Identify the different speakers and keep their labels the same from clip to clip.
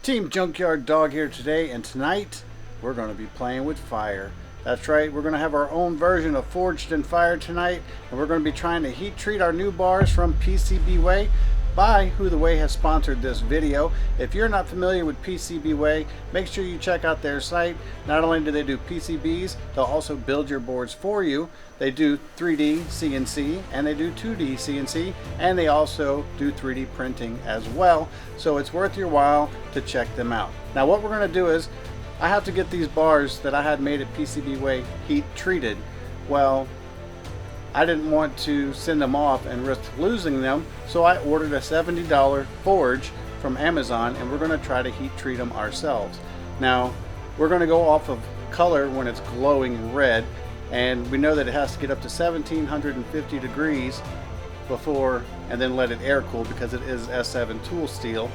Speaker 1: Team Junkyard Dog here today, and tonight we're going to be playing with fire. That's right, we're going to have our own version of Forged in Fire tonight, and we're going to be trying to heat treat our new bars from PCBWay, by Who the Way has sponsored this video. If you're not familiar with PCBWay, make sure you check out their site. Not only do they do PCBs, they'll also build your boards for you. They do 3D CNC and they do 2D CNC, and they also do 3D printing as well. So it's worth your while to check them out. Now what we're going to do is, I have to get these bars that I had made at PCBWay heat treated. Well, I didn't want to send them off and risk losing them, so I ordered a $70 forge from Amazon, and we're going to try to heat treat them ourselves. Now, we're going to go off of color when it's glowing red, and we know that it has to get up to 1750 degrees before, and then let it air cool because it is S7 tool steel.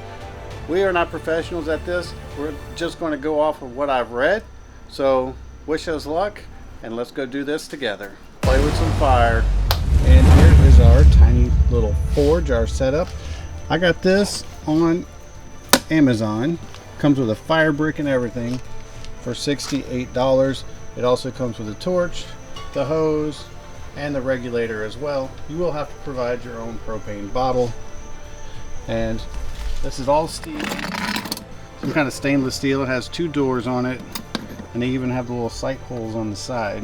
Speaker 1: We are not professionals at this. We're just going to go off of what I've read. So wish us luck, and let's go do this together. Play with some fire. And here is our tiny little forge, our setup. I got this on Amazon. Comes with a fire brick and everything for $68. It also comes with a torch, the hose, and the regulator as well. You will have to provide your own propane bottle. And this is all steel, some kind of stainless steel. It has two doors on it, and they even have the little sight holes on the side.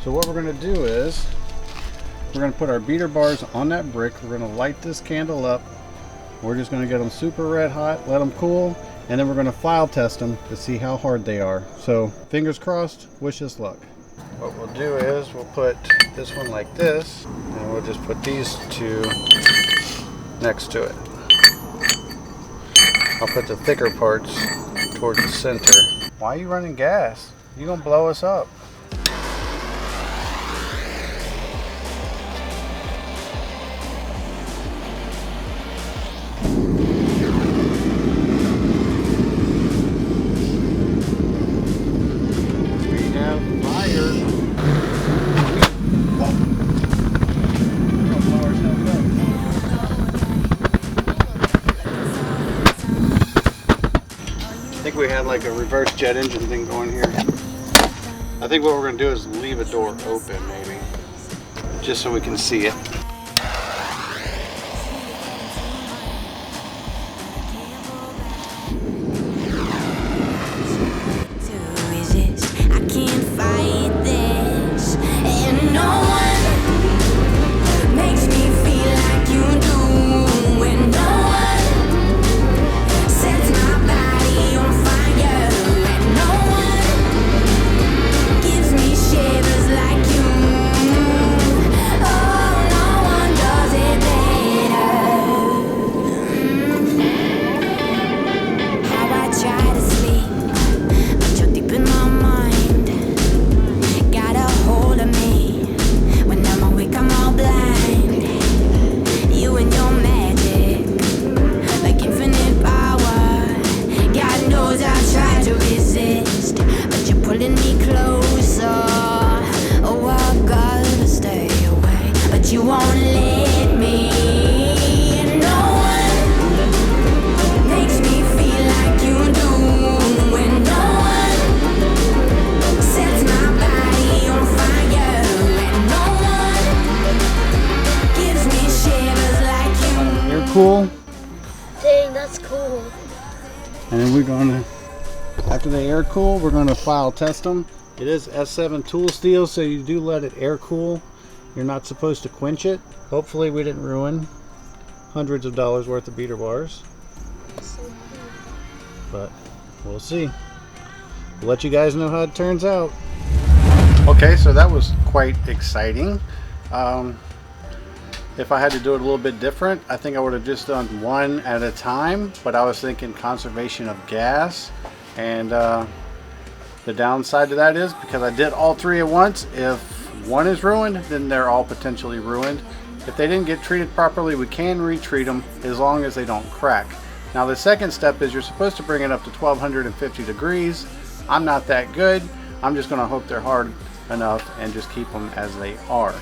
Speaker 1: So what we're going to do is, we're going to put our beater bars on that brick. We're going to light this candle up. We're just going to get them super red hot, let them cool, and then we're going to file test them to see how hard they are. So fingers crossed, wish us luck. What we'll do is, we'll put this one like this, and we'll just put these two next to it. I'll put the thicker parts towards the center. Why are you running gas? You're going to blow us up. I think we had like a reverse jet engine thing going here. I think what we're going to do is leave a door open maybe, just so we can see it. Cool.
Speaker 2: Dang, that's cool.
Speaker 1: And then we're gonna, after they air cool, we're gonna file test them. It is S7 tool steel, so you do let it air cool. You're not supposed to quench it. Hopefully we didn't ruin hundreds of dollars worth of beater bars. But we'll see. We'll let you guys know how it turns out. Okay, so that was quite exciting. If I had to do it a little bit different, I think I would have just done one at a time, but I was thinking conservation of gas. And the downside to that is, because I did all three at once, if one is ruined, then they're all potentially ruined. If they didn't get treated properly, we can retreat them as long as they don't crack. Now the second step is you're supposed to bring it up to 1250 degrees. I'm not that good. I'm just going to hope they're hard enough and just keep them as they are.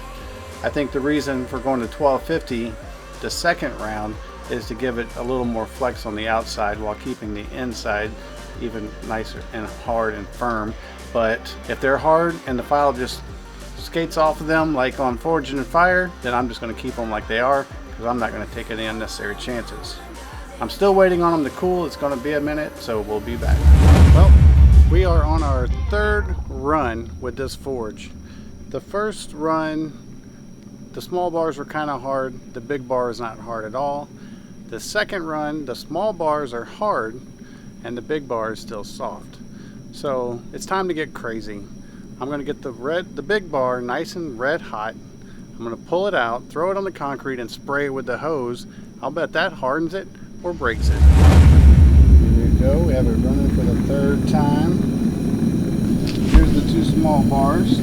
Speaker 1: I think the reason for going to 1250 the second round is to give it a little more flex on the outside while keeping the inside even nicer and hard and firm. But if they're hard and the file just skates off of them like on Forged and Fire, then I'm just going to keep them like they are, because I'm not going to take any unnecessary chances. I'm still waiting on them to cool. It's going to be a minute, so we'll be back. Well, we are on our third run with this forge. The first run, the small bars were kind of hard. The big bar is not hard at all. The second run, the small bars are hard and the big bar is still soft. So it's time to get crazy. I'm going to get the big bar nice and red hot. I'm going to pull it out, throw it on the concrete, and spray it with the hose. I'll bet that hardens it or breaks it. Here we go. We have it running for the third time. Here's the two small bars.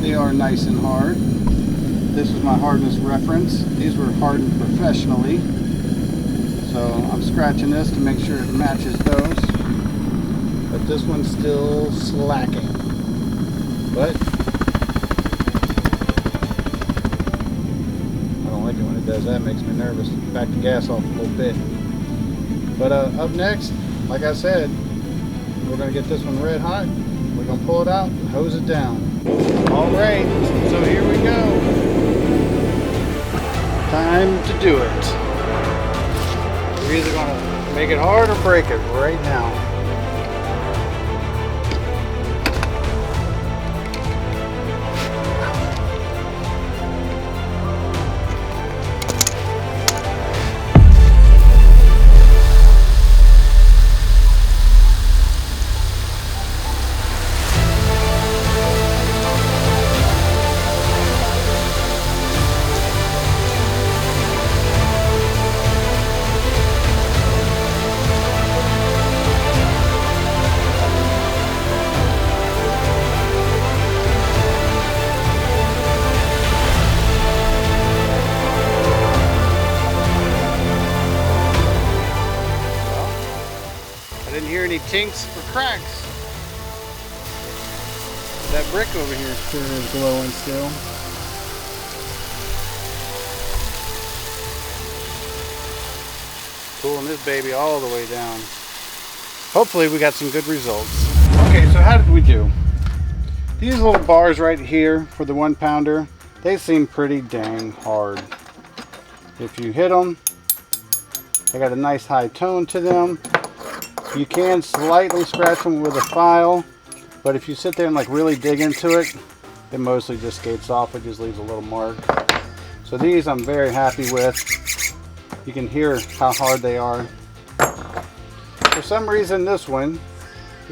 Speaker 1: They are nice and hard. This is my hardness reference. These were hardened professionally. So I'm scratching this to make sure it matches those. But this one's still slacking. But I don't like it when it does that. It makes me nervous. Back the gas off a little bit. But up next, like I said, we're going to get this one red hot. We're going to pull it out and hose it down. Alright, so here we go. Time to do it. We're either going to make it hard or break it right now. Hear any tinks or cracks. That brick over here sure is glowing still. Cooling this baby all the way down. Hopefully we got some good results. Okay, so how did we do? These little bars right here for the 1 pounder, they seem pretty dang hard. If you hit them, they got a nice high tone to them. You can slightly scratch them with a file, but if you sit there and like really dig into it, it mostly just skates off. It just leaves a little mark. So these I'm very happy with. You can hear how hard they are. For some reason this one,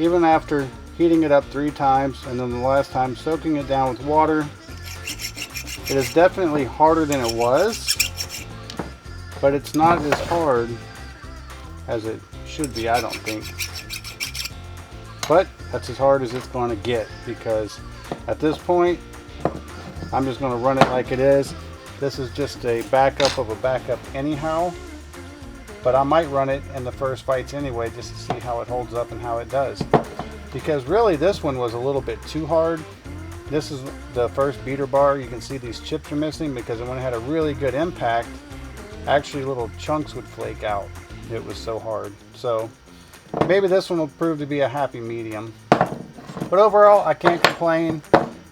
Speaker 1: even after heating it up 3 times and then the last time soaking it down with water, it is definitely harder than it was, but it's not as hard as it should be, I don't think. But that's as hard as it's going to get, because at this point I'm just going to run it like it is. This is just a backup of a backup anyhow, but I might run it in the first fights anyway just to see how it holds up and how it does, because really this one was a little bit too hard. This is the first beater bar. You can see these chips are missing because when it had a really good impact, actually little chunks would flake out. It was so hard. So maybe this one will prove to be a happy medium. But overall, I can't complain.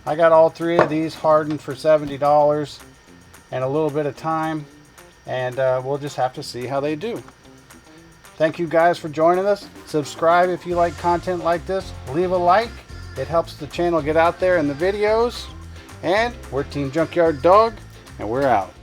Speaker 1: I got all 3 of these hardened for $70 and a little bit of time, and we'll just have to see how they do. Thank you guys for joining us. Subscribe if you like content like this. Leave a like. It helps the channel get out there in the videos. And we're Team Junkyard Dog, and we're out.